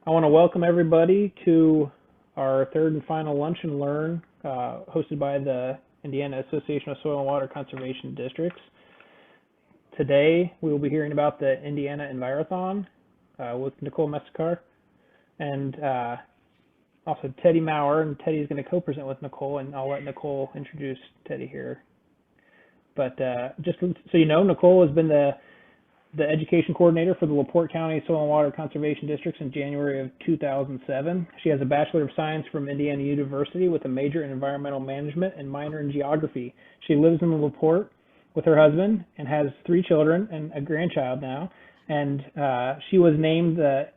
I want to welcome everybody to our third and final Lunch and Learn hosted by the Indiana Association of Soil and Water Conservation Districts. Today we will be hearing about the Indiana Envirothon with Nicole Messacar and also Teddy Maurer, and Teddy is going to co-present with Nicole, and I'll let Nicole introduce Teddy here. But just so you know, Nicole has been the education coordinator for the LaPorte County Soil and Water Conservation Districts in January of 2007. She has a Bachelor of Science from Indiana University with a major in environmental management and minor in geography. She lives in LaPorte with her husband and has 3 children and a grandchild now. And she was named the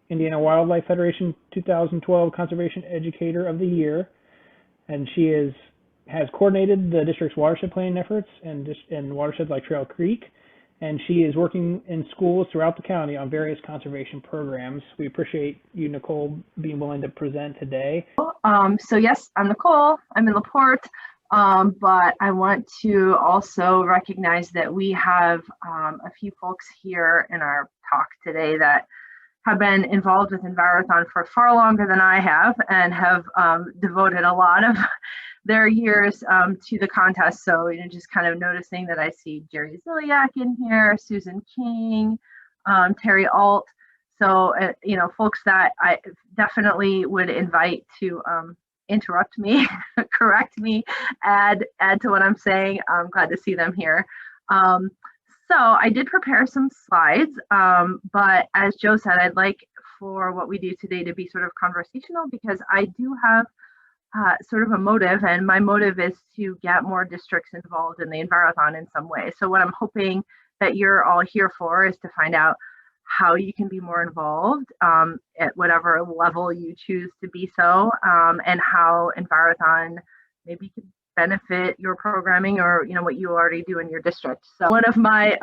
Indiana Wildlife Federation 2012 Conservation Educator of the Year. And she has coordinated the district's watershed planning efforts and watersheds like Trail Creek. And she is working in schools throughout the county on various conservation programs. We appreciate you, Nicole, being willing to present today. So yes, I'm Nicole. I'm in LaPorte, but I want to also recognize that we have a few folks here in our talk today that have been involved with Envirothon for far longer than I have and have devoted a lot of their years to the contest. So, just kind of noticing that I see Jerry Ziliak in here, Susan King, Terry Alt. So, folks that I definitely would invite to interrupt me, correct me, add to what I'm saying. I'm glad to see them here. So I did prepare some slides, but as Joe said, I'd like for what we do today to be sort of conversational, because I do have sort of a motive, and my motive is to get more districts involved in the Envirothon in some way. So what I'm hoping that you're all here for is to find out how you can be more involved at whatever level you choose to be so, and how Envirothon maybe could benefit your programming or what you already do in your district. So one of my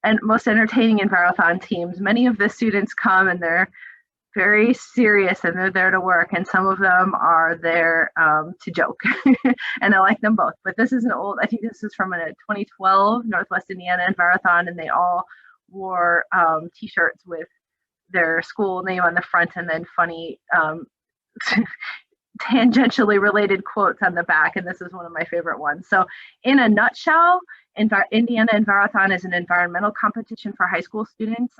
and most entertaining Envirothon teams, many of the students come and they're very serious and they're there to work, and some of them are there to joke and I like them both. But this is I think this is from a 2012 Northwest Indiana Envirothon, and they all wore t-shirts with their school name on the front and then funny tangentially related quotes on the back, and this is one of my favorite ones. So in a nutshell, Indiana Envirothon is an environmental competition for high school students,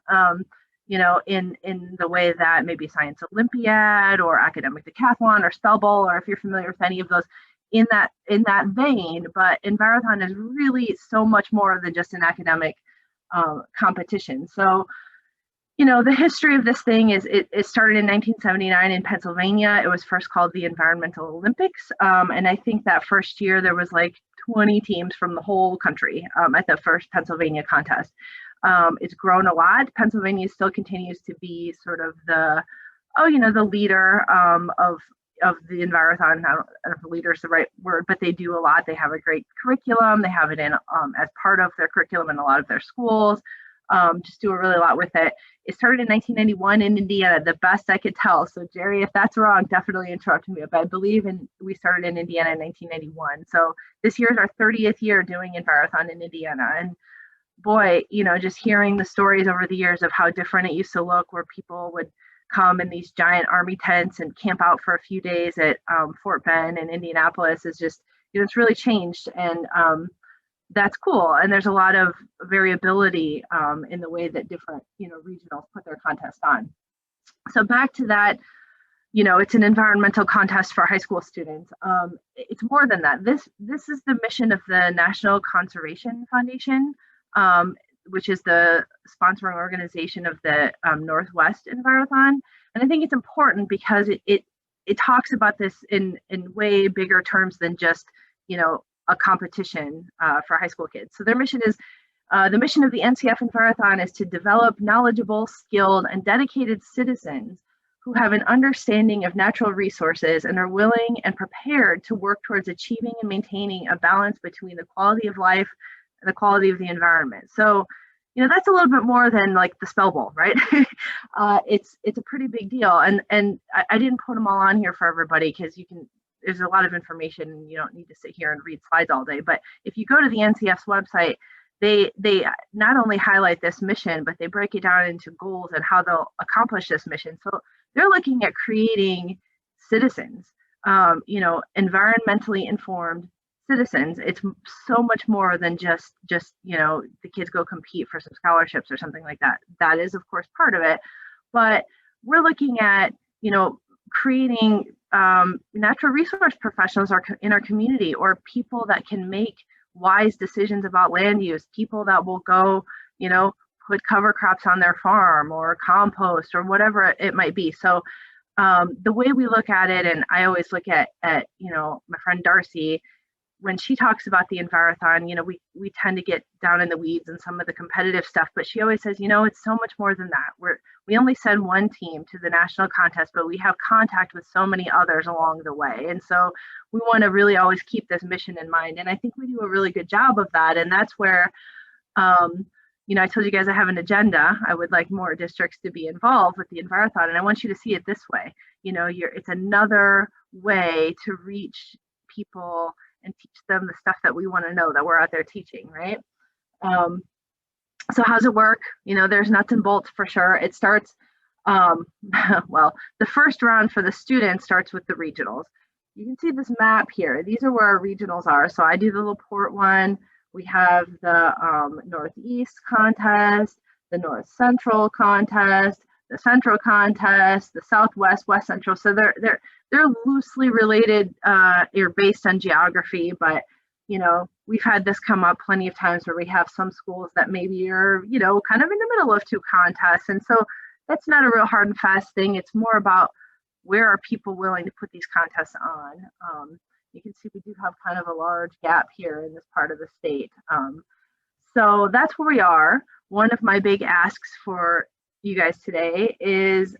in the way that maybe Science Olympiad or Academic Decathlon or Spell Bowl, or if you're familiar with any of those, in that vein. But Envirothon is really so much more than just an academic competition. So the history of this thing is it started in 1979 in Pennsylvania. It was first called the Environmental Olympics. And I think that first year there was like 20 teams from the whole country at the first Pennsylvania contest. It's grown a lot. Pennsylvania still continues to be sort of the leader of the Envirothon. I don't know if leader is the right word, but they do a lot. They have a great curriculum. They have it in as part of their curriculum in a lot of their schools. Just do a really lot with it. It started in 1991 in Indiana, the best I could tell. So Jerry, if that's wrong, definitely interrupt me. But I believe we started in Indiana in 1991. So this year is our 30th year doing Envirothon in Indiana. And boy, just hearing the stories over the years of how different it used to look, where people would come in these giant army tents and camp out for a few days at Fort Bend in Indianapolis, is just, it's really changed. And that's cool. And there's a lot of variability in the way that different, regionals put their contest on. So back to that, it's an environmental contest for high school students. It's more than that. This is the mission of the National Conservation Foundation, which is the sponsoring organization of the Northwest Envirothon. And I think it's important because it talks about this in way bigger terms than just, a competition for high school kids. So their mission is, the mission of the NCF Envirothon is to develop knowledgeable, skilled, and dedicated citizens who have an understanding of natural resources and are willing and prepared to work towards achieving and maintaining a balance between the quality of life and the quality of the environment. So, that's a little bit more than like the Spell Bowl, right? It's a pretty big deal. And I didn't put them all on here for everybody, because there's a lot of information and you don't need to sit here and read slides all day. But if you go to the NCF's website, they not only highlight this mission, but they break it down into goals and how they'll accomplish this mission. So they're looking at creating citizens, environmentally informed citizens. It's so much more than just the kids go compete for some scholarships or something like that. That is, of course, part of it, but we're looking at creating natural resource professionals in our community, or people that can make wise decisions about land use, people that will go put cover crops on their farm or compost or whatever it might be. So the way we look at it, and I always look at my friend Darcy, when she talks about the Envirothon, we tend to get down in the weeds and some of the competitive stuff, but she always says, it's so much more than that. We only send one team to the national contest, but we have contact with so many others along the way. And so we want to really always keep this mission in mind. And I think we do a really good job of that. And that's where, I told you guys I have an agenda. I would like more districts to be involved with the Envirothon. And I want you to see it this way. It's another way to reach people and teach them the stuff that we want to know that we're out there teaching, right? So how's it work? There's nuts and bolts for sure. It starts, well, the first round for the students starts with the regionals. You can see this map here. These are where our regionals are. So I do the LaPorte one. We have the Northeast contest, the North Central contest, the Central contest, the Southwest, West Central. So they're loosely related or based on geography, but we've had this come up plenty of times where we have some schools that maybe are kind of in the middle of two contests, and so that's not a real hard and fast thing. It's more about where are people willing to put these contests on. You can see we do have kind of a large gap here in this part of the state. So that's where we are. One of my big asks for you guys today is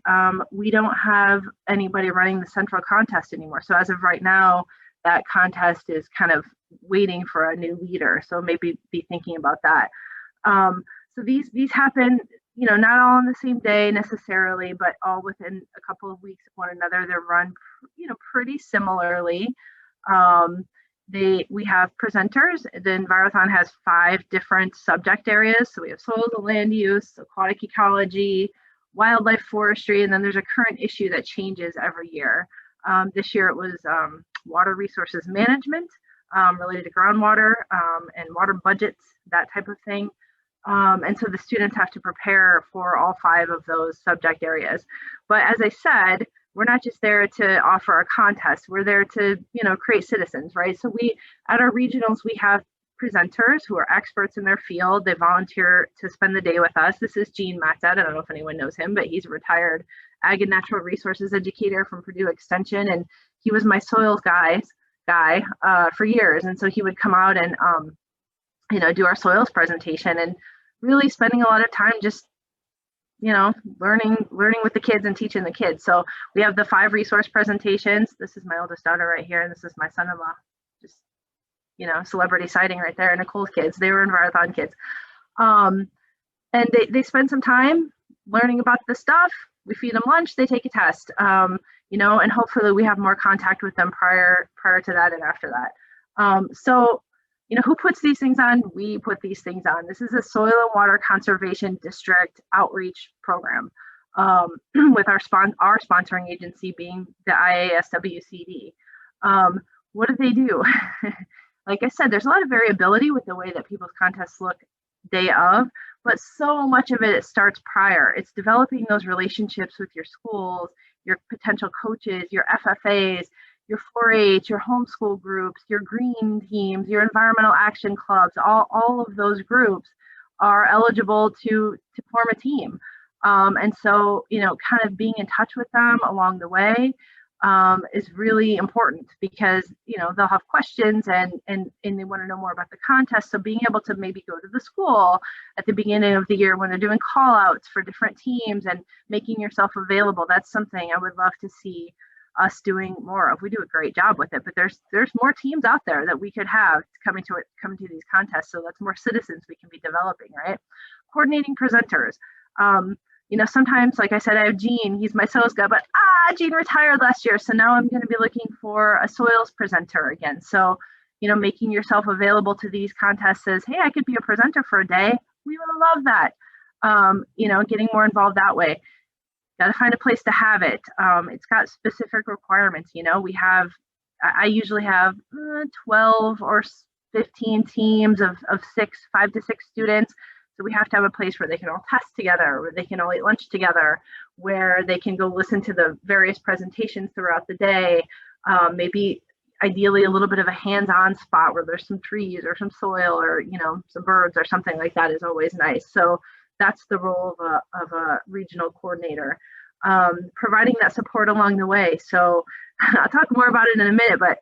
we don't have anybody running the central contest anymore. So as of right now, that contest is kind of waiting for a new leader. So maybe be thinking about that. So these happen, not all on the same day necessarily, but all within a couple of weeks of one another. They're run, pretty similarly. We have presenters. The Envirothon has 5 different subject areas. So we have soils and land use, aquatic ecology, wildlife forestry, and then there's a current issue that changes every year. This year it was water resources management, related to groundwater and water budgets, that type of thing. And so the students have to prepare for all 5 of those subject areas. But as I said, we're not just there to offer a contest. We're there to, create citizens, right? So at our regionals, we have presenters who are experts in their field. They volunteer to spend the day with us. This is Gene Matzad. I don't know if anyone knows him, but he's a retired ag and natural resources educator from Purdue Extension. And he was my soils guy for years. And so he would come out and, do our soils presentation, and really spending a lot of time just learning with the kids and teaching the kids. So we have the 5 resource presentations. This is my oldest daughter right here, and this is my son-in-law. Just, celebrity sighting right there. Nicole's kids, they were Envirothon kids. And they spend some time learning about the stuff. We feed them lunch, they take a test, and hopefully we have more contact with them prior to that and after that. So who puts these things on? We put these things on. This is a soil and water conservation district outreach program with our sponsoring agency being the SWCD. What do they do? Like I said, there's a lot of variability with the way that people's contests look day of, but so much of it starts prior. It's developing those relationships with your schools, your potential coaches, your FFAs, your 4-H, your homeschool groups, your green teams, your environmental action clubs. All of those groups are eligible to form a team. And so, kind of being in touch with them along the way is really important, because, they'll have questions and they want to know more about the contest. So being able to maybe go to the school at the beginning of the year when they're doing call outs for different teams and making yourself available, that's something I would love to see us doing more of. We do a great job with it, but there's more teams out there that we could have coming to these contests. So that's more citizens we can be developing, right? Coordinating presenters. Sometimes, like I said, I have Gene, he's my soils guy, but Gene retired last year. So now I'm going to be looking for a soils presenter again. So, making yourself available to these contests says, hey, I could be a presenter for a day. We would love that. Getting more involved that way. Got to find a place to have it. It's got specific requirements. I usually have 12 or 15 teams of 5 to 6 students. So we have to have a place where they can all test together, where they can all eat lunch together, where they can go listen to the various presentations throughout the day. Maybe ideally a little bit of a hands-on spot where there's some trees or some soil or, some birds or something like that is always nice. So that's the role of a regional coordinator, providing that support along the way. So I'll talk more about it in a minute, but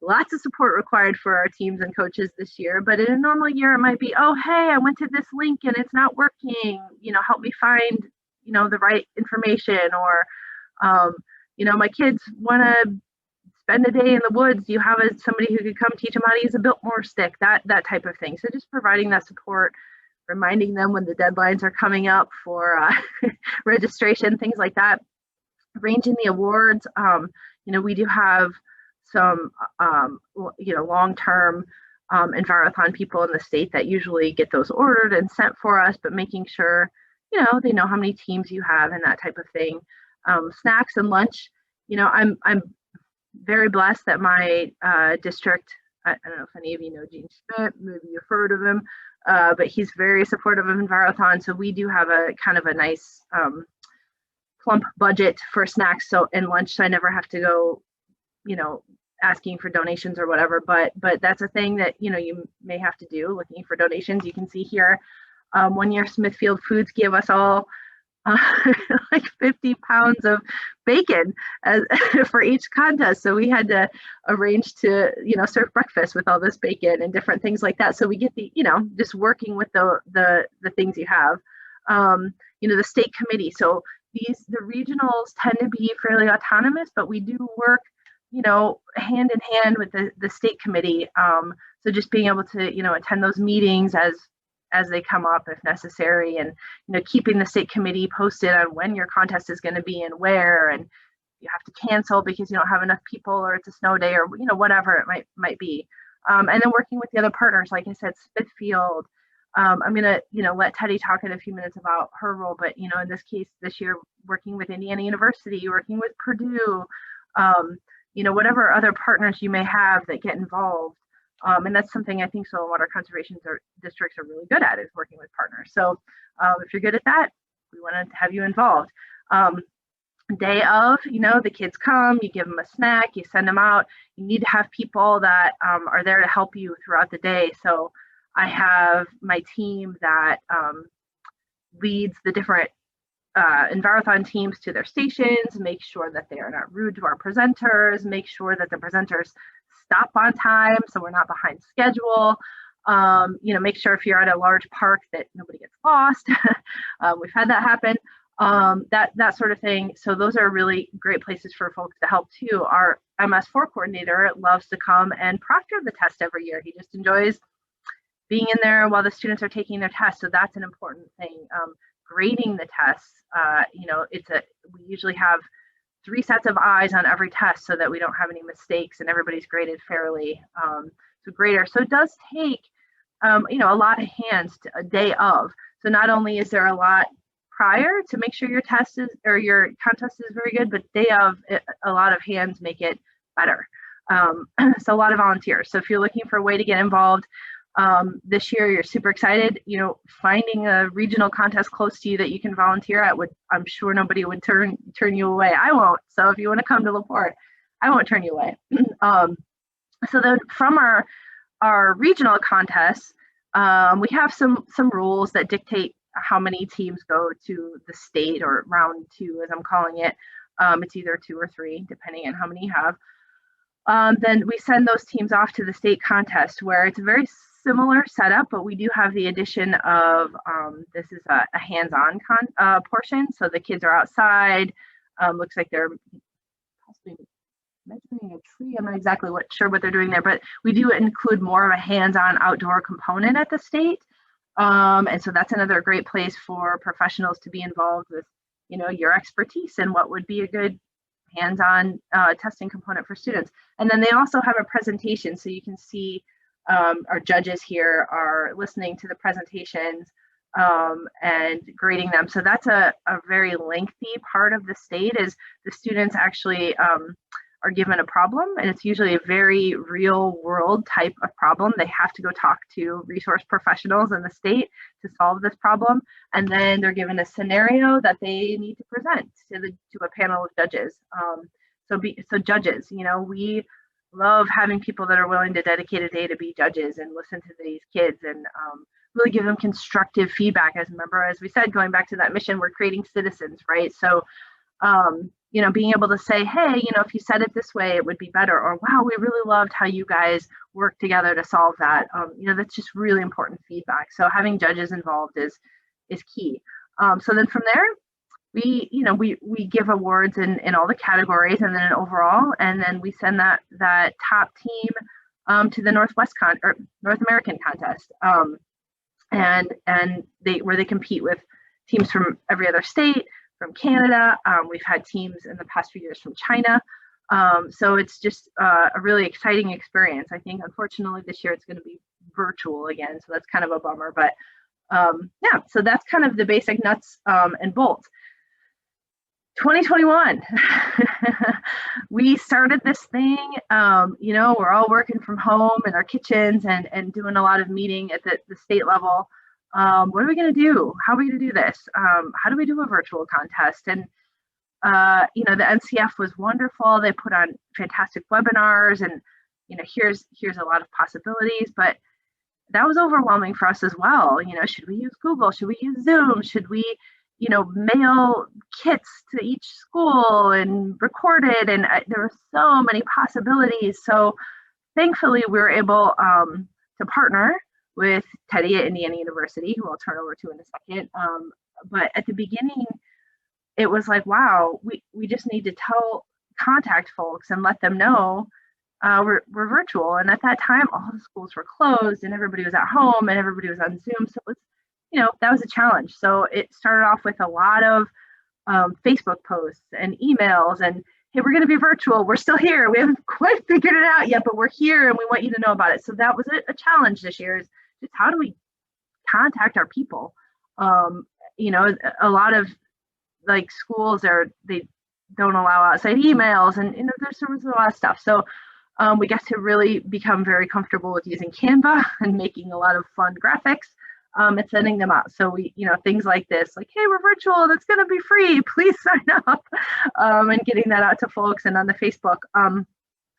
lots of support required for our teams and coaches this year. But in a normal year, it might be, oh, hey, I went to this link and it's not working. Help me find, the right information. Or, my kids want to spend a day in the woods. Do you have somebody who could come teach them how to use a Biltmore stick? That type of thing. So just providing that support, reminding them when the deadlines are coming up for registration, things like that. Arranging the awards. We do have some, long-term Envirothon people in the state that usually get those ordered and sent for us, but making sure, they know how many teams you have and that type of thing. Snacks and lunch. I'm very blessed that my district, I don't know if any of you know Gene Schmidt, maybe you've heard of him, but he's very supportive of Envirothon. So we do have a kind of a nice plump budget for snacks and lunch. So I never have to go, asking for donations or whatever, but that's a thing that, you may have to do, looking for donations. You can see here, 1 year Smithfield Foods gave us all like 50 pounds of bacon for each contest. So we had to arrange to, serve breakfast with all this bacon and different things like that. So we get the, just working with the things you have, the state committee. So the regionals tend to be fairly autonomous, but we do work, hand in hand with the state committee. So just being able to, attend those meetings as they come up if necessary, and, keeping the state committee posted on when your contest is going to be and where, and you have to cancel because you don't have enough people or it's a snow day or, whatever it might be. And then working with the other partners, like I said, Smithfield. I'm going to, let Teddy talk in a few minutes about her role, but, in this case, this year, working with Indiana University, working with Purdue, whatever other partners you may have that get involved. And that's something I think soil and water conservation districts are really good at, is working with partners. So if you're good at that, we want to have you involved. Day of, the kids come, you give them a snack, you send them out. You need to have people that are there to help you throughout the day. So I have my team that leads the different Envirothon teams to their stations, make sure that they are not rude to our presenters, make sure that the presenters stop on time so we're not behind schedule. Make sure if you're at a large park that nobody gets lost. We've had that happen. That sort of thing. So those are really great places for folks to help too. Our MS4 coordinator loves to come and proctor the test every year. He just enjoys being in there while the students are taking their test. So that's an important thing. Grading the tests, we usually have 3 sets of eyes on every test so that we don't have any mistakes and everybody's graded fairly. So grader. So it does take, a lot of hands a day of. So not only is there a lot prior to make sure your test is, or your contest is very good, but day of, a lot of hands make it better. So a lot of volunteers. So if you're looking for a way to get involved, this year you're super excited, finding a regional contest close to you that you can volunteer at I'm sure nobody would turn you away. I won't. So if you want to come to LaPorte, I won't turn you away. So then from our regional contests, we have some rules that dictate how many teams go to the state, or round 2 as I'm calling it. It's either 2 or 3 depending on how many you have. Then we send those teams off to the state contest, where it's a very similar setup, but we do have the addition of, this is a hands-on portion. So the kids are outside, looks like they're possibly measuring a tree. I'm not exactly sure what they're doing there, but we do include more of a hands-on outdoor component at the state. And so that's another great place for professionals to be involved with, your expertise and what would be a good hands-on testing component for students. And then they also have a presentation, so you can see our judges here are listening to the presentations and grading them. So that's a very lengthy part of the state, is the students actually are given a problem, and it's usually a very real world type of problem. They have to go talk to resource professionals in the state to solve this problem, and then they're given a scenario that they need to present to a panel of judges. So judges, you know, we love having people that are willing to dedicate a day to be judges and listen to these kids and really give them constructive feedback. As remember, as we said, going back to that mission, we're creating citizens, right? So you know, being able to say, hey, you know, if you said it this way, it would be better, or wow, we really loved how you guys worked together to solve that. You know, that's just really important feedback. So having judges involved is key. So then from there, we give awards in all the categories, and then overall, and then we send that top team to the North American contest, and where they compete with teams from every other state, from Canada. We've had teams in the past few years from China. So it's just a really exciting experience. I think, unfortunately, this year it's going to be virtual again, so that's kind of a bummer. But yeah, so that's kind of the basic nuts and bolts. 2021, we started this thing. You know, we're all working from home in our kitchens and doing a lot of meeting at the state level. What are we going to do? How are we going to do this? How do we do a virtual contest? And, you know, the NCF was wonderful. They put on fantastic webinars, and, you know, here's a lot of possibilities, but that was overwhelming for us as well. You know, should we use Google? Should we use Zoom? Should we, you know, mail kits to each school and record it? And there were so many possibilities. So thankfully we were able to partner with Teddy at Indiana University, who I'll turn over to in a second. But at the beginning, it was like, wow, we just need to contact folks and let them know we're virtual. And at that time, all the schools were closed and everybody was at home and everybody was on Zoom. So it was, you know, that was a challenge. So it started off with a lot of Facebook posts and emails and, hey, we're going to be virtual. We're still here. We haven't quite figured it out yet, but we're here and we want you to know about it. So that was a challenge this year, is just how do we contact our people? You know, a lot of like schools they don't allow outside emails, and, you know, there was a lot of stuff. So we got to really become very comfortable with using Canva and making a lot of fun graphics and sending them out. So we, you know, things like this, like, hey, we're virtual, that's going to be free, please sign up, and getting that out to folks and on the Facebook. And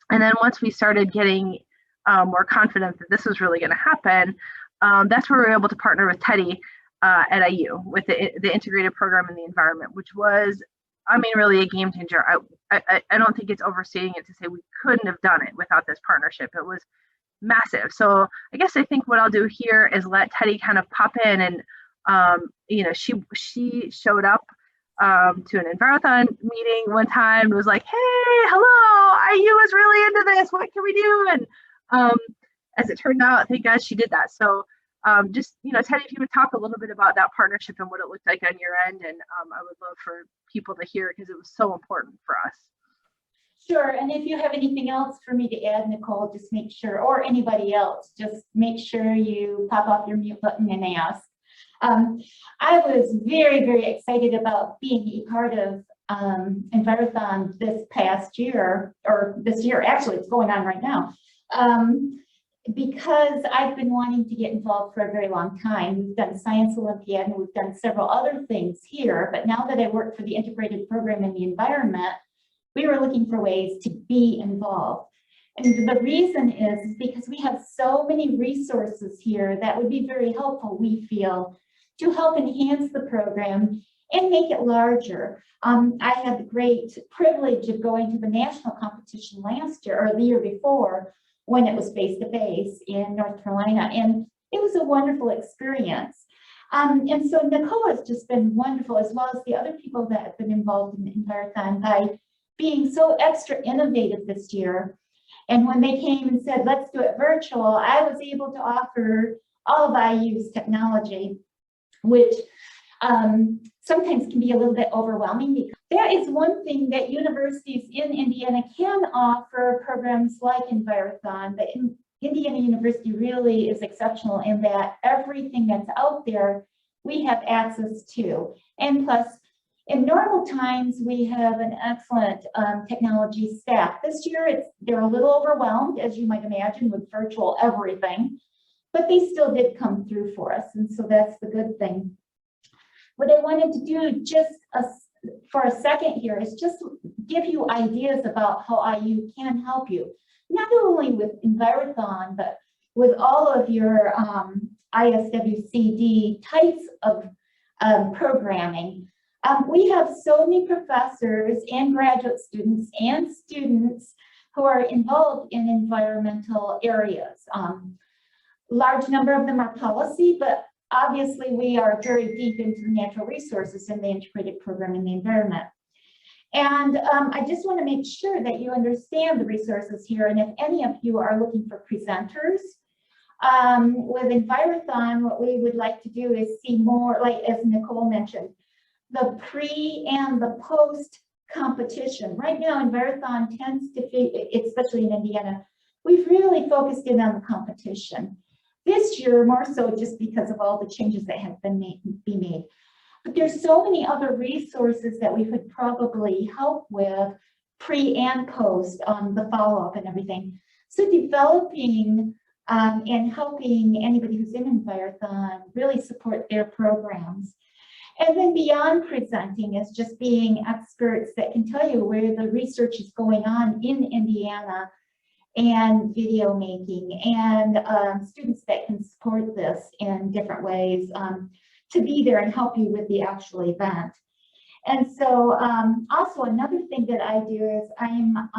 then once we started getting more confident that this was really going to happen, that's where we were able to partner with Teddy at IU with the integrated program in the environment, which was, I mean, really a game changer. I don't think it's overstating it to say we couldn't have done it without this partnership. It was massive. So I guess I think what I'll do here is let Teddy kind of pop in, and you know, she showed up to an Envirothon meeting one time and was like, hey, hello, IU is really into this, what can we do? And as it turned out, thank God she did that. So just, you know, Teddy, if you would talk a little bit about that partnership and what it looked like on your end, and I would love for people to hear, because it was so important for us. Sure, and if you have anything else for me to add, Nicole, just make sure, or anybody else, just make sure you pop off your mute button and ask. I was very, very excited about being a part of Envirothon this past year, or this year, actually, it's going on right now, because I've been wanting to get involved for a very long time. We've done Science Olympiad and we've done several other things here, but now that I work for the integrated program in the environment, we were looking for ways to be involved. And the reason is because we have so many resources here that would be very helpful, we feel, to help enhance the program and make it larger. I had the great privilege of going to the national competition last year, or the year before, when it was face-to-face in North Carolina, and it was a wonderful experience. And so Nicole has just been wonderful, as well as the other people that have been involved in Envirothon, by being so extra innovative this year. And when they came and said, let's do it virtual, I was able to offer all of IU's technology, which sometimes can be a little bit overwhelming. Because that is one thing that universities in Indiana can offer programs like Envirothon, but Indiana University really is exceptional in that everything that's out there, we have access to. And plus, in normal times, we have an excellent technology staff. This year, they're a little overwhelmed, as you might imagine, with virtual everything, but they still did come through for us, and so that's the good thing. What I wanted to do for a second here is just give you ideas about how IU can help you, not only with Envirothon, but with all of your ISWCD types of programming. We have so many professors and graduate students and students who are involved in environmental areas. Large number of them are policy, but obviously we are very deep into the natural resources in the integrated program in the environment. And I just want to make sure that you understand the resources here. And if any of you are looking for presenters, with Envirothon, what we would like to do is see more, like as Nicole mentioned, the pre and the post competition. Right now, Envirothon tends to, especially in Indiana, we've really focused in on the competition. This year, more so just because of all the changes that have been made. But there's so many other resources that we could probably help with pre and post the follow-up and everything. So developing and helping anybody who's in Envirothon really support their programs. And then beyond presenting is just being experts that can tell you where the research is going on in Indiana, and video making, and students that can support this in different ways to be there and help you with the actual event. And so also another thing that I do is I'm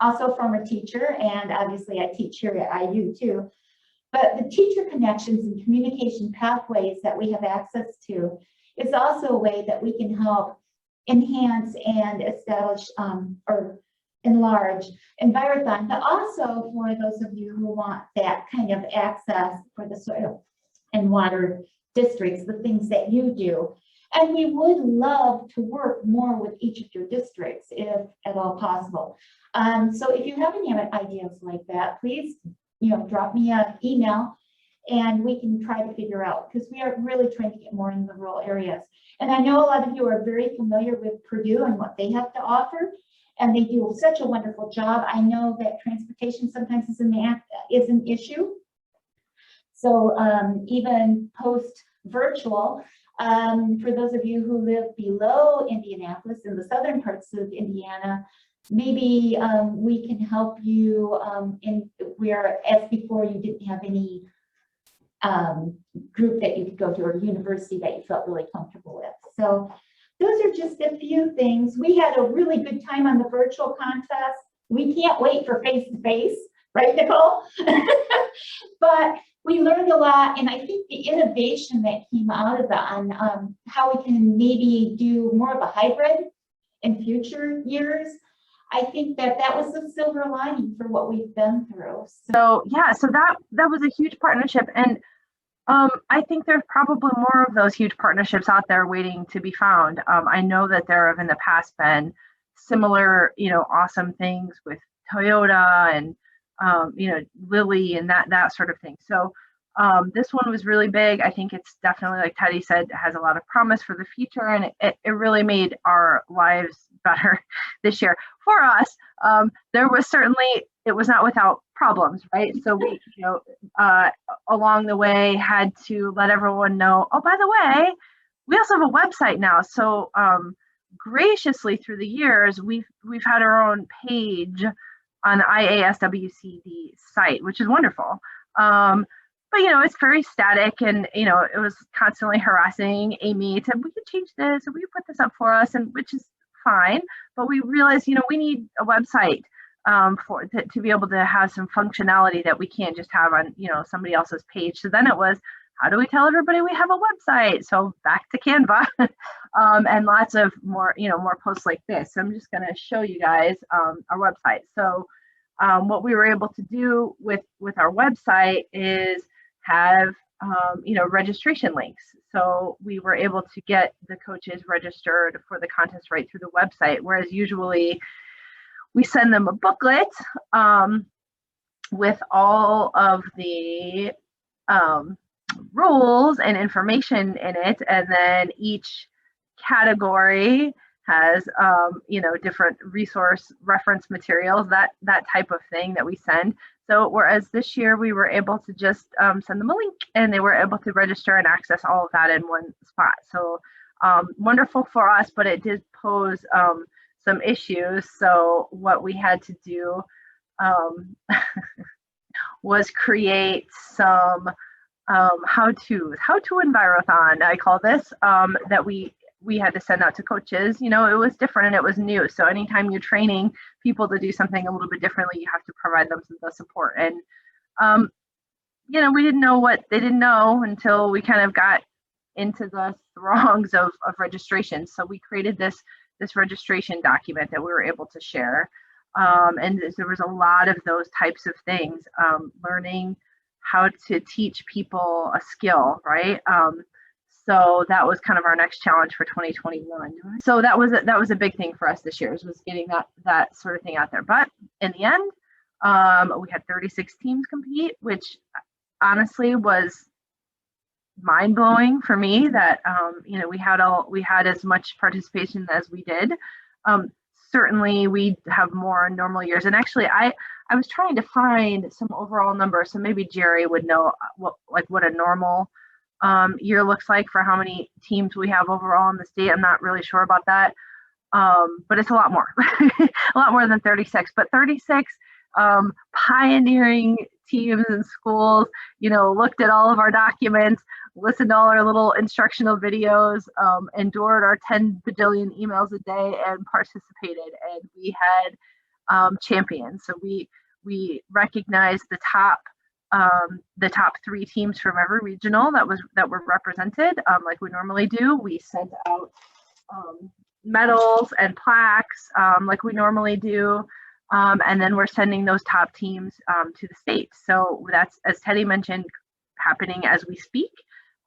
also a former teacher, and obviously I teach here at IU too. But the teacher connections and communication pathways that we have access to is also a way that we can help enhance and establish or enlarge Envirothon, but also for those of you who want that kind of access for the soil and water districts, the things that you do. And we would love to work more with each of your districts if at all possible. So if you have any ideas like that, please, drop me an email and we can try to figure out, because we are really trying to get more in the rural areas. And I know a lot of you are very familiar with Purdue and what they have to offer, and they do such a wonderful job. I know that transportation sometimes is an issue. So even post-virtual, for those of you who live below Indianapolis in the southern parts of Indiana, maybe we can help you where, as before, you didn't have any group that you could go to or university that you felt really comfortable with. So those are just a few things. We had a really good time on the virtual contest. We can't wait for face-to-face, right, Nicole? But we learned a lot, and I think the innovation that came out of that on how we can maybe do more of a hybrid in future years, I think that was the silver lining for what we've been through. So yeah, so that was a huge partnership, and I think there's probably more of those huge partnerships out there waiting to be found. I know that there have in the past been similar, awesome things with Toyota and Lilly and that sort of thing. So this one was really big. I think it's definitely, like Teddy said, has a lot of promise for the future, and it really made our lives better this year. For us, there was certainly, it was not without problems, right? So we, along the way had to let everyone know, oh, by the way, we also have a website now. So graciously through the years, we've had our own page on the IASWCD site, which is wonderful. But it's very static, and it was constantly harassing Amy to, we could change this, or we could put this up for us, and which is fine. But we realized, we need a website to be able to have some functionality that we can't just have on somebody else's page. So then it was, how do we tell everybody we have a website? So back to Canva, and lots of more more posts like this. So I'm just going to show you guys our website. So what we were able to do with our website is have registration links. So we were able to get the coaches registered for the contest right through the website, whereas usually we send them a booklet with all of the rules and information in it, and then each category has different reference materials, that type of thing that we send. So whereas this year we were able to just send them a link, and they were able to register and access all of that in one spot. So wonderful for us, but it did pose some issues. So what we had to do was create some how-to Envirothon, I call this, that we had to send out to coaches. It was different and it was new. So anytime you're training people to do something a little bit differently, you have to provide them the support. And, we didn't know what they didn't know until we kind of got into the throngs of registration. So we created this registration document that we were able to share. And there was a lot of those types of things, learning how to teach people a skill, right? So that was kind of our next challenge for 2021. So that was a big thing for us this year, was getting that sort of thing out there. But in the end, we had 36 teams compete, which honestly was mind-blowing for me that we had as much participation as we did. Certainly we have more normal years, and actually I was trying to find some overall numbers, so maybe Jerry would know what a normal year looks like for how many teams we have overall in the state. I'm not really sure about that, but it's a lot more, a lot more than 36. But 36 pioneering teams and schools, looked at all of our documents, listened to all our little instructional videos, endured our 10 bajillion emails a day, and participated. And we had champions. So we recognized the top 3 teams from every regional that were represented, like we normally do. We sent out medals and plaques, like we normally do. And then we're sending those top teams to the state. So that's, as Teddy mentioned, happening as we speak.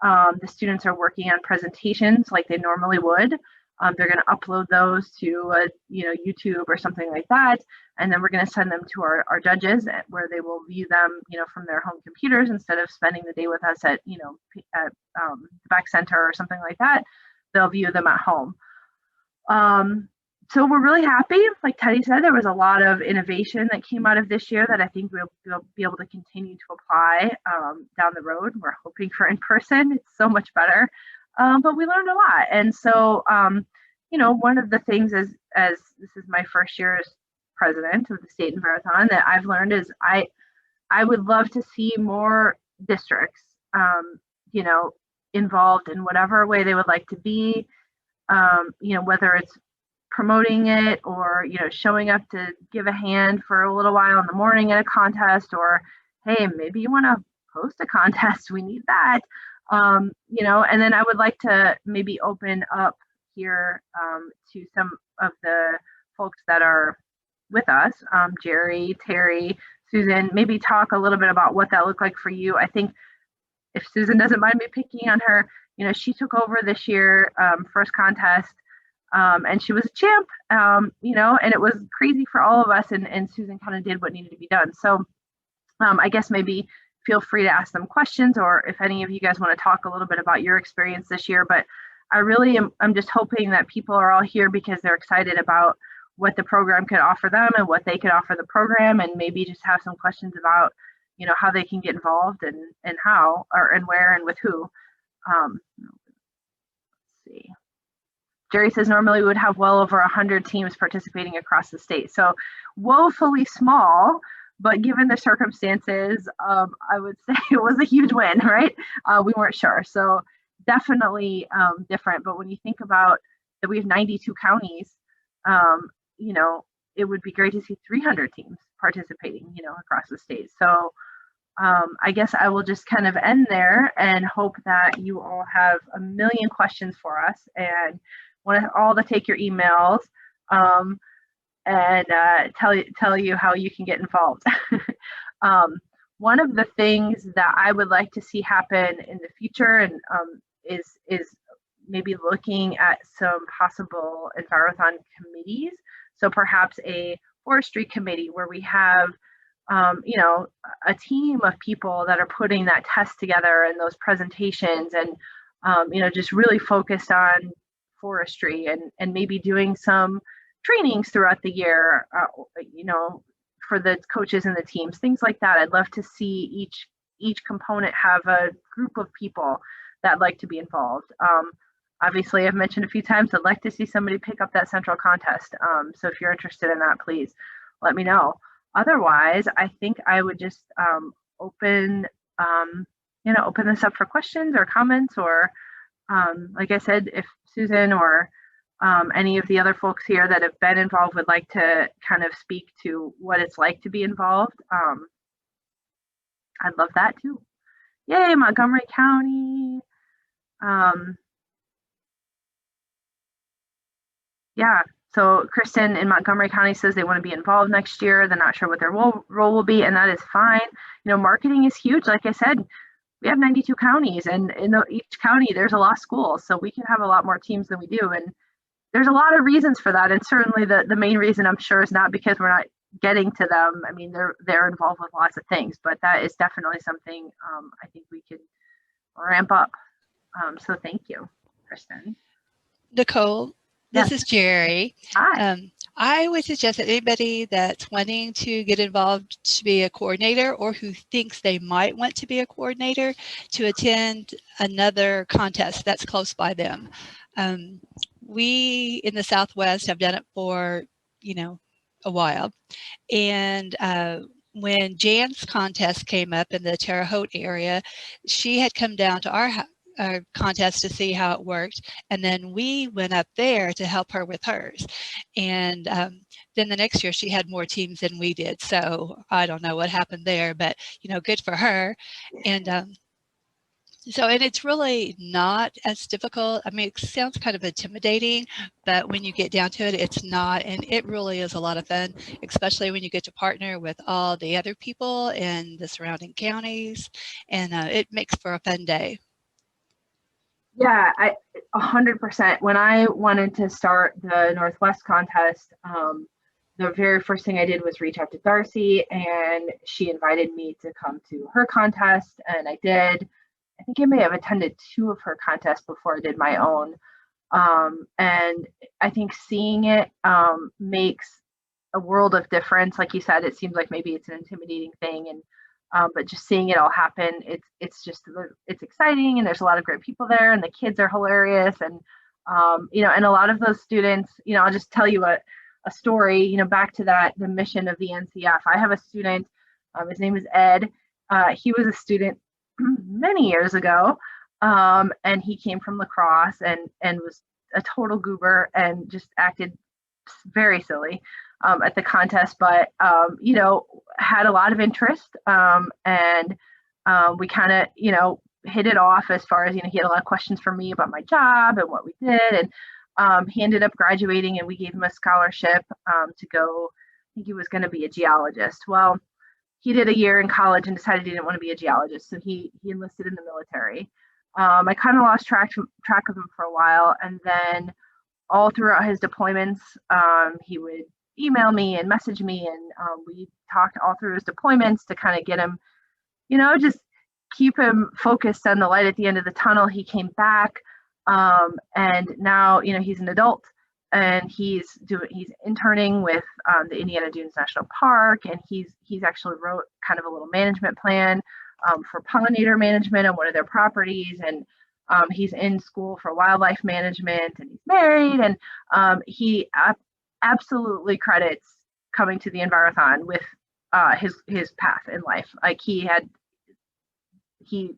The students are working on presentations like they normally would. They're going to upload those to YouTube or something like that, and then we're going to send them to our judges, where they will view them from their home computers instead of spending the day with us at the back center or something like that. They'll view them at home. So we're really happy. Like Teddy said, there was a lot of innovation that came out of this year that I think we'll be able to continue to apply down the road. We're hoping for in person. It's so much better. But we learned a lot. And so, one of the things as this is my first year as president of the state Envirothon that I've learned is I would love to see more districts, involved in whatever way they would like to be, whether it's promoting it or, showing up to give a hand for a little while in the morning at a contest, or, hey, maybe you want to host a contest. We need that. And then I would like to maybe open up here to some of the folks that are with us, Jerry, Terry, Susan, maybe talk a little bit about what that looked like for you. I think if Susan doesn't mind me picking on her, she took over this year, first contest, and she was a champ, and it was crazy for all of us, and Susan kind of did what needed to be done. So I guess maybe feel free to ask them questions, or if any of you guys want to talk a little bit about your experience this year. But I really I'm just hoping that people are all here because they're excited about what the program could offer them and what they could offer the program, and maybe just have some questions about, how they can get involved and how, and where and with who. Let's see. Jerry says normally we would have well over 100 teams participating across the state. So woefully small, but given the circumstances, I would say it was a huge win, right? We weren't sure. So definitely different. But when you think about that we have 92 counties, it would be great to see 300 teams participating, across the state. So I guess I will just kind of end there and hope that you all have a million questions for us, and want all to take your emails and tell you how you can get involved. one of the things that I would like to see happen in the future, and is maybe looking at some possible Envirothon committees. So perhaps a forestry committee where we have, you know, a team of people that are putting that test together and those presentations, and you know, just really focused on forestry, and maybe doing some trainings throughout the year, you know, for the coaches and the teams, things like that. I'd love to see each component have a group of people that like to be involved. Obviously, I've mentioned a few times, I'd like to see somebody pick up that central contest. So if you're interested in that, please let me know. Otherwise, I think I would just open this up for questions or comments, or like I said, if Susan or any of the other folks here that have been involved would like to kind of speak to what it's like to be involved, I'd love that too. Yay, Montgomery County. Yeah, so Kristen in Montgomery County says they want to be involved next year. They're not sure what their role will be, and that is fine. You know, marketing is huge. Like I said, we have 92 counties, and in each county there's a lot of schools, so we can have a lot more teams than we do, and there's a lot of reasons for that. And certainly the main reason, I'm sure, is not because we're not getting to them. I mean, they're involved with lots of things, but that is definitely something I think we could ramp up. So thank you, Kristen. Nicole, this Yes. is Jerry. Hi. I would suggest that anybody that's wanting to get involved to be a coordinator, or who thinks they might want to be a coordinator, to attend another contest that's close by them. We in the Southwest have done it for, you know, a while. And when Jan's contest came up in the Terre Haute area, she had come down to our contest to see how it worked, and then we went up there to help her with hers. And then the next year she had more teams than we did, so I don't know what happened there, but you know, good for her. And and it's really not as difficult. I mean, it sounds kind of intimidating, but when you get down to it, it's not, and it really is a lot of fun, especially when you get to partner with all the other people in the surrounding counties, and it makes for a fun day. Yeah, 100%. When I wanted to start the Northwest contest, the very first thing I did was reach out to Darcy, and she invited me to come to her contest, and I did. I think I may have attended 2 of her contests before I did my own. And I think seeing it makes a world of difference. Like you said, it seems like maybe it's an intimidating thing, and but just seeing it all happen, it's exciting, and there's a lot of great people there, and the kids are hilarious, and you know, and a lot of those students, you know, I'll just tell you a story, you know, back to the mission of the NCF. I have a student, his name is Ed. He was a student many years ago, and he came from La Crosse, and was a total goober and just acted very silly at the contest, but you know, had a lot of interest, and we kind of, you know, hit it off as far as, you know, he had a lot of questions for me about my job and what we did, and he ended up graduating, and we gave him a scholarship to go. I think he was going to be a geologist. Well, he did a year in college and decided he didn't want to be a geologist, so he enlisted in the military. I kind of lost track of him for a while, and then all throughout his deployments, he would email me and message me, and we talked all through his deployments to kind of get him, you know, just keep him focused on the light at the end of the tunnel. He came back, and now, you know, he's an adult, and he's interning with the Indiana Dunes National Park, and he's actually wrote kind of a little management plan for pollinator management on one of their properties, and he's in school for wildlife management, and he's married, and he absolutely credits coming to the Envirothon with his path in life. Like he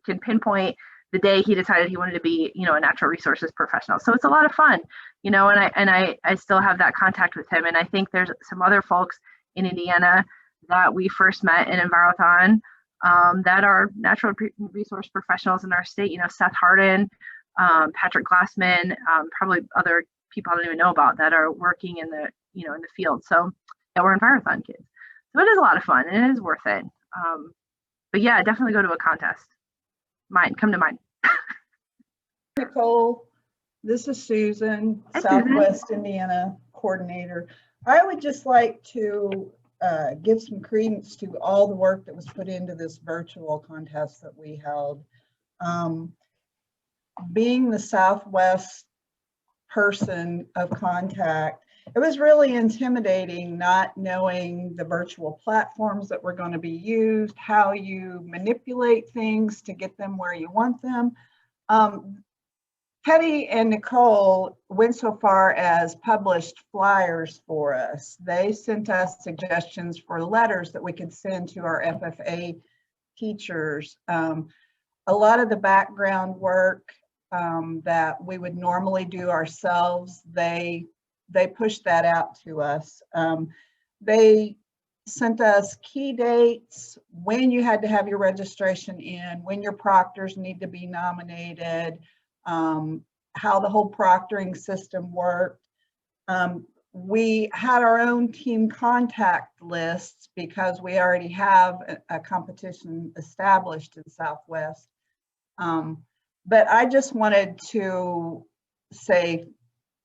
can pinpoint the day he decided he wanted to be, you know, a natural resources professional. So it's a lot of fun, you know, and I still have that contact with him. And I think there's some other folks in Indiana that we first met in Envirothon that are natural resource professionals in our state, you know, Seth Harden, Patrick Glassman, probably other people I don't even know about that are working in the, you know, in the field. So yeah, we're Envirothon kids. So it is a lot of fun, and it is worth it. but yeah, definitely go to a contest. Come to mine. Nicole, this is Susan, Hi, Southwest Indiana coordinator. I would just like to give some credence to all the work that was put into this virtual contest that we held. Being the Southwest person of contact, it was really intimidating not knowing the virtual platforms that were going to be used, how you manipulate things to get them where you want them. Teddy and Nicole went so far as published flyers for us. They sent us suggestions for letters that we could send to our FFA teachers. A lot of the background work that we would normally do ourselves, they pushed that out to us. They sent us key dates, when you had to have your registration in, when your proctors need to be nominated, how the whole proctoring system worked. We had our own team contact lists because we already have a competition established in Southwest. But I just wanted to say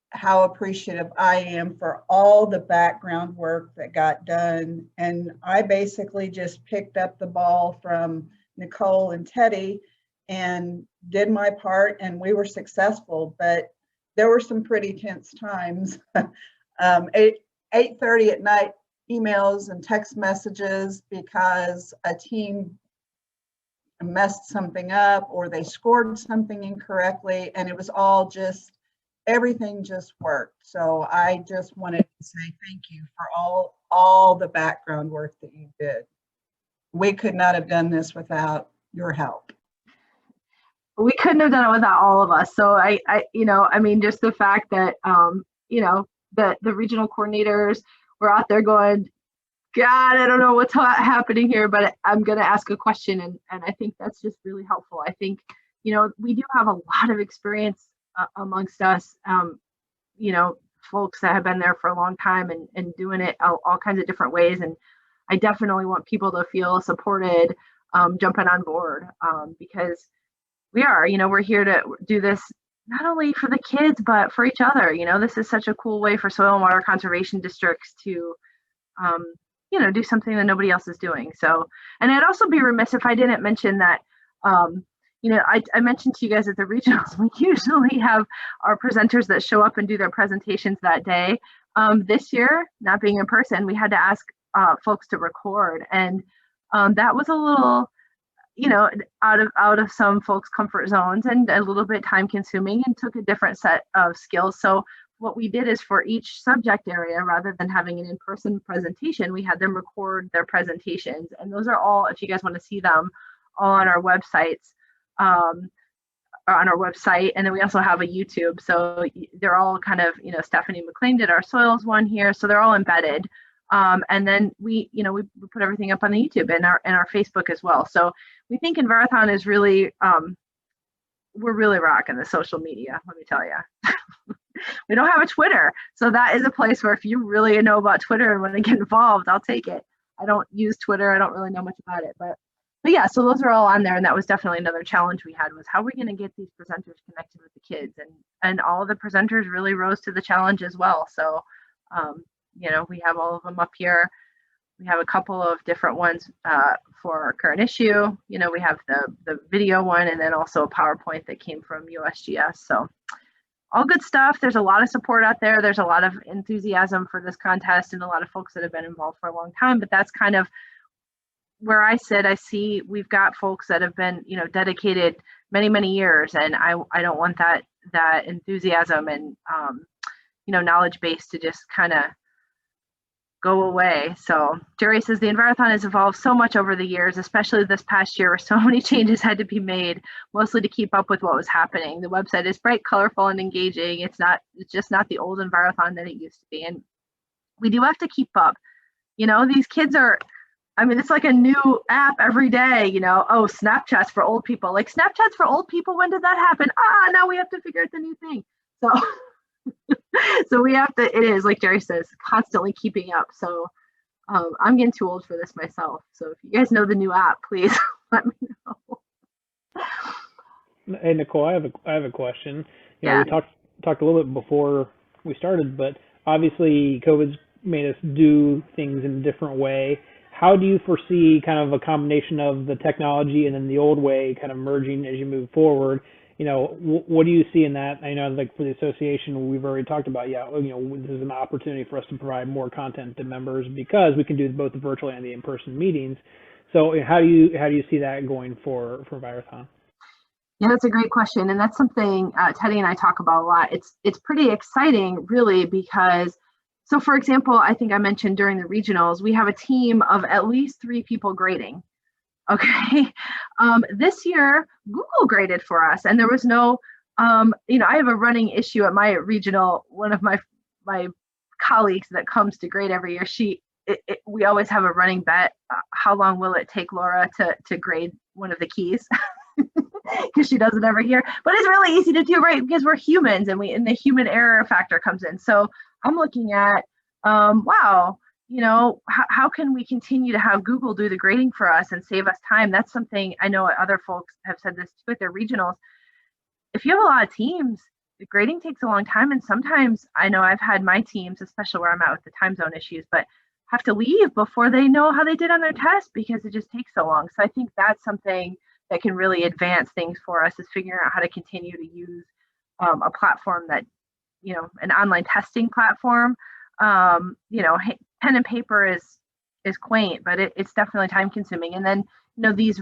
how appreciative I am for all the background work that got done. And I basically just picked up the ball from Nicole and Teddy and did my part, and we were successful, but there were some pretty tense times. 8:30 at night emails and text messages because a team messed something up or they scored something incorrectly, and it was all just, everything just worked. So I just wanted to say thank you for all the background work that you did. We could not have done this without your help. We couldn't have done it without all of us. So I mean, just the fact that, the regional coordinators were out there going, God, I don't know what's happening here, but I'm going to ask a question. And I think that's just really helpful. I think, we do have a lot of experience amongst us, folks that have been there for a long time and doing it all kinds of different ways. And I definitely want people to feel supported, jumping on board, because we're here to do this not only for the kids, but for each other. This is such a cool way for soil and water conservation districts to, do something that nobody else is doing. So, and I'd also be remiss if I didn't mention that, I mentioned to you guys at the regionals, we usually have our presenters that show up and do their presentations that day. This year, not being in person, we had to ask folks to record. And that was a little, out of some folks' comfort zones and a little bit time consuming and took a different set of skills. So what we did is for each subject area, rather than having an in-person presentation, we had them record their presentations. And those are all, if you guys want to see them, all on our websites, on our website. And then we also have a YouTube. So they're all kind of, Stephanie McLean did our soils one here. So they're all embedded. And then we put everything up on the YouTube and our Facebook as well. So we think Envirothon is really, we're really rocking the social media, let me tell you. We don't have a Twitter. So that is a place where if you really know about Twitter and want to get involved, I'll take it. I don't use Twitter. I don't really know much about it, but yeah, so those are all on there. And that was definitely another challenge we had, was how are we going to get these presenters connected with the kids? And all of the presenters really rose to the challenge as well. So, we have all of them up here. We have a couple of different ones for our current issue. We have the video one, and then also a PowerPoint that came from USGS. So all good stuff. There's a lot of support out there. There's a lot of enthusiasm for this contest and a lot of folks that have been involved for a long time, but that's kind of where I sit. I see we've got folks that have been, dedicated many, many years, and I don't want that enthusiasm and, knowledge base to just kind of go away. So Jerry says the Envirothon has evolved so much over the years, especially this past year where so many changes had to be made, mostly to keep up with what was happening. The website is bright, colorful, and engaging. It's just not the old Envirothon that it used to be. And we do have to keep up. These kids are, it's like a new app every day, oh, Snapchats for old people. Like Snapchats for old people, when did that happen? Now we have to figure out the new thing. So so we have to, it is, like Jerry says, constantly keeping up. So I'm getting too old for this myself. So if you guys know the new app, please let me know. Hey Nicole, I have a question. You know, Yeah. we talked a little bit before we started, but obviously COVID's made us do things in a different way. How do you foresee kind of a combination of the technology and then the old way kind of merging as you move forward? You know, what do you see in that? I know, like for the association, we've already talked about, yeah, you know, this is an opportunity for us to provide more content to members because we can do both the virtual and the in-person meetings. So how do you see that going for Envirothon? Yeah, that's a great question, and that's something Teddy and I talk about a lot. It's pretty exciting, really, because so for example, I think I mentioned during the regionals, we have a team of at least 3 people grading. Okay, this year Google graded for us, and there was no, you know, I have a running issue at my regional. One of my colleagues that comes to grade every year, we always have a running bet. How long will it take Laura to grade one of the keys? Because she doesn't ever hear, but it's really easy to do, right? Because we're humans, and the human error factor comes in. So I'm looking at, wow, you know, how can we continue to have Google do the grading for us and save us time? That's something I know other folks have said this too at their regionals. If you have a lot of teams, the grading takes a long time, and sometimes I know I've had my teams, especially where I'm at with the time zone issues, but have to leave before they know how they did on their test because it just takes so long. So I think that's something that can really advance things for us, is figuring out how to continue to use a platform that, you know, an online testing platform. You know, pen and paper is quaint, but it's definitely time consuming. And then, you know, these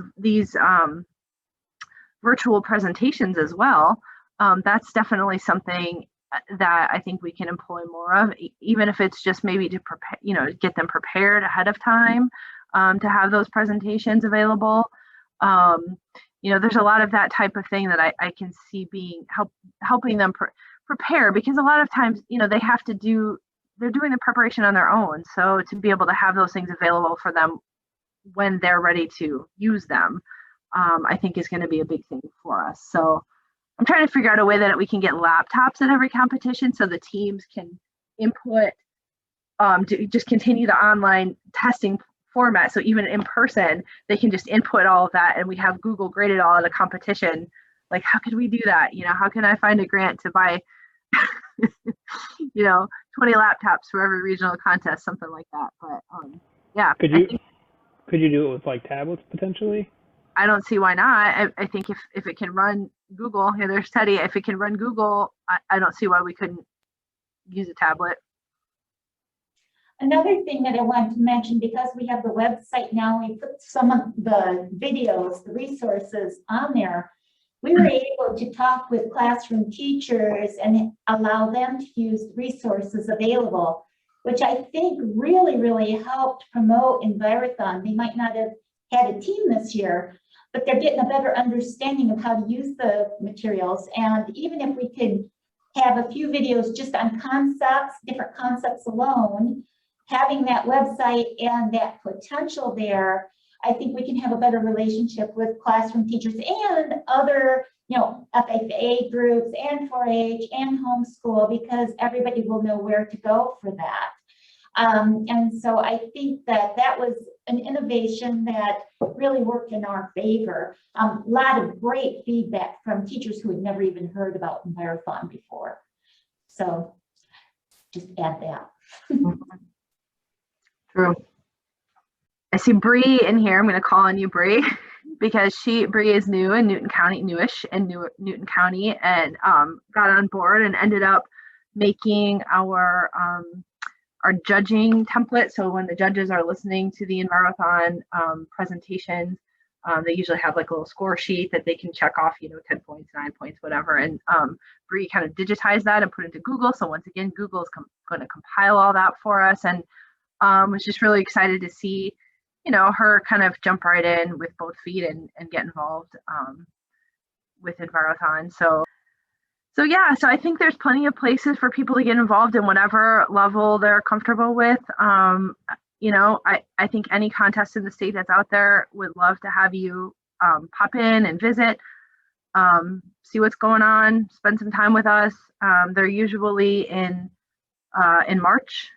virtual presentations as well. That's definitely something that I think we can employ more of, even if it's just maybe to prepare, you know, get them prepared ahead of time to have those presentations available. You know, there's a lot of that type of thing that I can see being helping them prepare, because a lot of times, you know, they're doing the preparation on their own. So to be able to have those things available for them when they're ready to use them, I think is going to be a big thing for us. So I'm trying to figure out a way that we can get laptops at every competition so the teams can input, to just continue the online testing format. So even in person, they can just input all of that, and we have Google graded all of the competition. Like, how could we do that? You know, how can I find a grant to buy, you know, 20 laptops for every regional contest, something like that. But yeah. Could you do it with like tablets potentially? I don't see why not. I think if it can run Google, here there's Teddy, if it can run Google, I don't see why we couldn't use a tablet. Another thing that I want to mention, because we have the website now, we put some of the videos, the resources on there. We were able to talk with classroom teachers and allow them to use resources available, which I think really, really helped promote Envirothon. They might not have had a team this year, but they're getting a better understanding of how to use the materials. And even if we could have a few videos just on concepts, different concepts alone, having that website and that potential there, I think we can have a better relationship with classroom teachers and other, you know, FFA groups and 4-H and homeschool, because everybody will know where to go for that. And so I think that was an innovation that really worked in our favor. A lot of great feedback from teachers who had never even heard about Envirothon before. So just add that. True. I see Bree in here. I'm going to call on you, Bree, because Bree is new in Newton County, newish in Newton County, and got on board and ended up making our judging template. So when the judges are listening to the Envirothon presentations, they usually have like a little score sheet that they can check off, you know, 10 points, 9 points, whatever. And Bree kind of digitized that and put it into Google. So once again, Google is going to compile all that for us. And was just really excited to see, you know, her kind of jump right in with both feet and get involved with Envirothon. So yeah, so I think there's plenty of places for people to get involved in whatever level they're comfortable with. You know, I think any contest in the state that's out there would love to have you pop in and visit, see what's going on, spend some time with us. They're usually in March.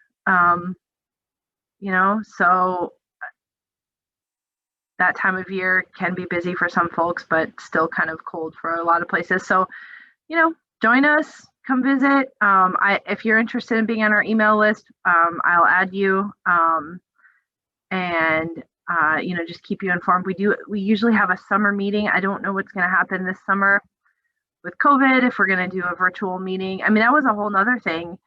You know, so that time of year can be busy for some folks, but still kind of cold for a lot of places. So, join us, come visit. If you're interested in being on our email list, I'll add you, and just keep you informed. We usually have a summer meeting. I don't know what's going to happen this summer with COVID, if we're going to do a virtual meeting. I mean, that was a whole nother thing.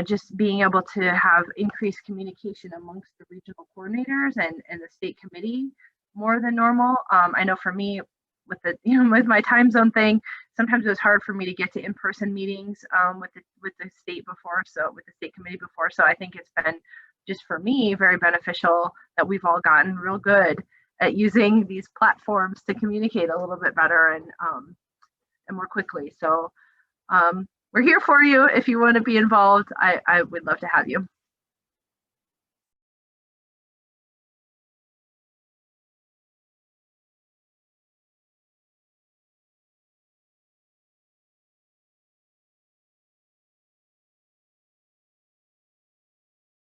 Just being able to have increased communication amongst the regional coordinators and the state committee more than normal. I know for me, with with my time zone thing, sometimes it was hard for me to get to in-person meetings with the state committee before. So I think it's been, just for me, very beneficial that we've all gotten real good at using these platforms to communicate a little bit better and more quickly. So we're here for you if you want to be involved. I would love to have you.